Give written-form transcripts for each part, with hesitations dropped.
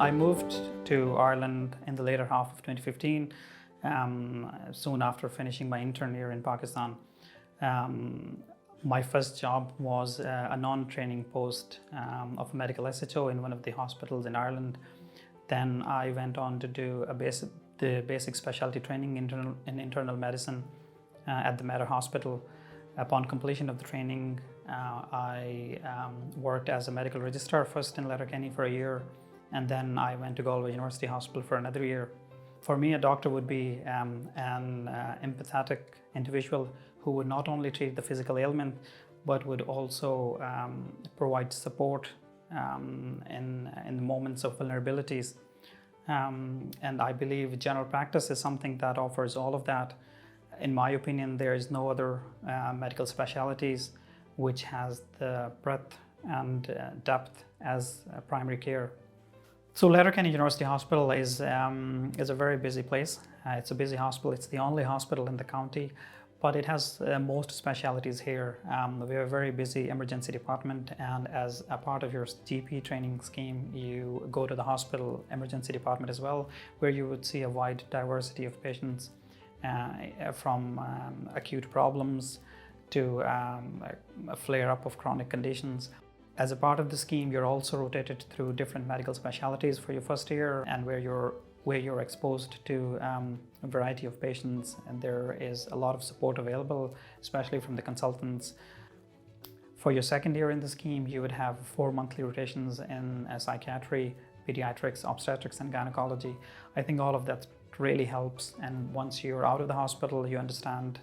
I moved to Ireland in the later half of 2015, soon after finishing my intern year in Pakistan. My first job was a non-training post of a medical SHO in one of the hospitals in Ireland. Then I went on to do the basic specialty training in internal medicine at the Mater Hospital. Upon completion of the training, I worked as a medical registrar first in Letterkenny for a year, and then I went to Galway University Hospital for another year. For me, a doctor would be an empathetic individual who would not only treat the physical ailment, but would also provide support in the moments of vulnerabilities. And I believe general practice is something that offers all of that. In my opinion, there is no other medical specialties which has the breadth and depth as primary care. So Letterkenny University Hospital is a very busy place. It's a busy hospital. It's the only hospital in the county, but it has most specialties here. We have a very busy emergency department, and as a part of your GP training scheme, you go to the hospital emergency department as well, where you would see a wide diversity of patients from acute problems to a flare-up of chronic conditions. As a part of the scheme, you're also rotated through different medical specialties for your first year, and where you're exposed to a variety of patients, and there is a lot of support available, especially from the consultants. For your second year in the scheme, you would have 4 monthly rotations in psychiatry, pediatrics, obstetrics, and gynecology. I think all of that really helps, and once you're out of the hospital, you understand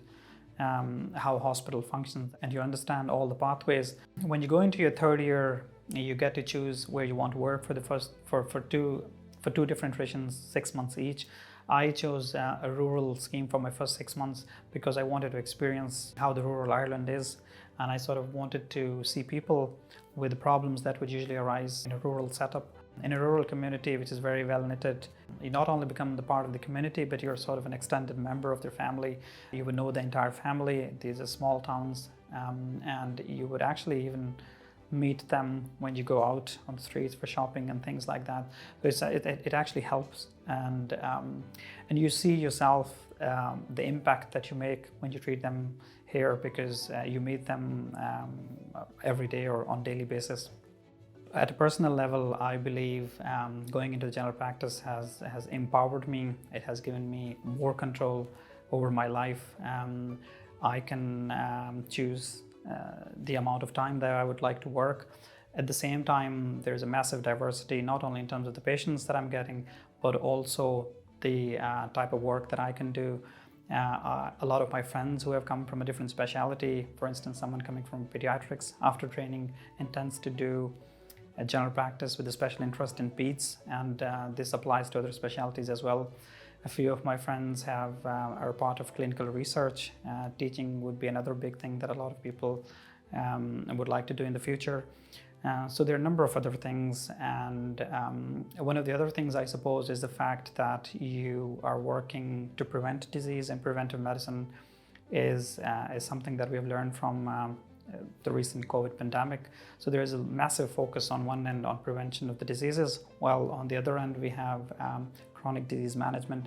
how hospital functions, and you understand all the pathways. When you go into your third year, you get to choose where you want to work for two different rotations, 6 months each. I chose a rural scheme for my first 6 months because I wanted to experience how the rural Ireland is, and I sort of wanted to see people with the problems that would usually arise in a rural setup. In a rural community which is very well knitted, you not only become the part of the community, but you're sort of an extended member of their family. You would know the entire family. These are small towns, and you would actually even meet them when you go out on the streets for shopping and things like that. So it actually helps, and you see yourself the impact that you make when you treat them here, because you meet them every day or on daily basis. At a personal level, I believe going into the general practice has empowered me. It has given me more control over my life. I can choose the amount of time that I would like to work. At the same time, there's a massive diversity, not only in terms of the patients that I'm getting, but also the type of work that I can do. A lot of my friends who have come from a different specialty, for instance, someone coming from pediatrics after training intends to do a general practice with a special interest in peds, and this applies to other specialties as well. A few of my friends are part of clinical research. Teaching would be another big thing that a lot of people would like to do in the future. So there are a number of other things, and one of the other things, I suppose, is the fact that you are working to prevent disease, and preventive medicine is something that we have learned from the recent COVID pandemic. So there is a massive focus on one end on prevention of the diseases, while on the other end we have chronic disease management,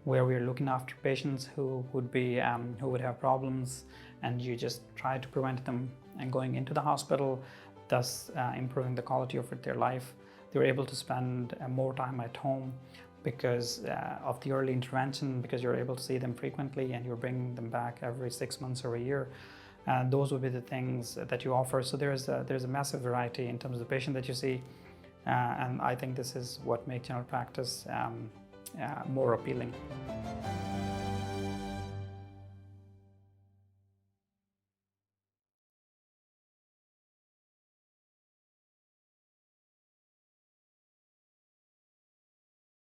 where we're looking after patients who would have problems, and you just try to prevent them and going into the hospital, thus improving the quality of their life. They're able to spend more time at home because of the early intervention, because you're able to see them frequently and you're bringing them back every 6 months or a year. Those would be the things that you offer. So there's a massive variety in terms of the patient that you see, and I think this is what makes general practice more appealing.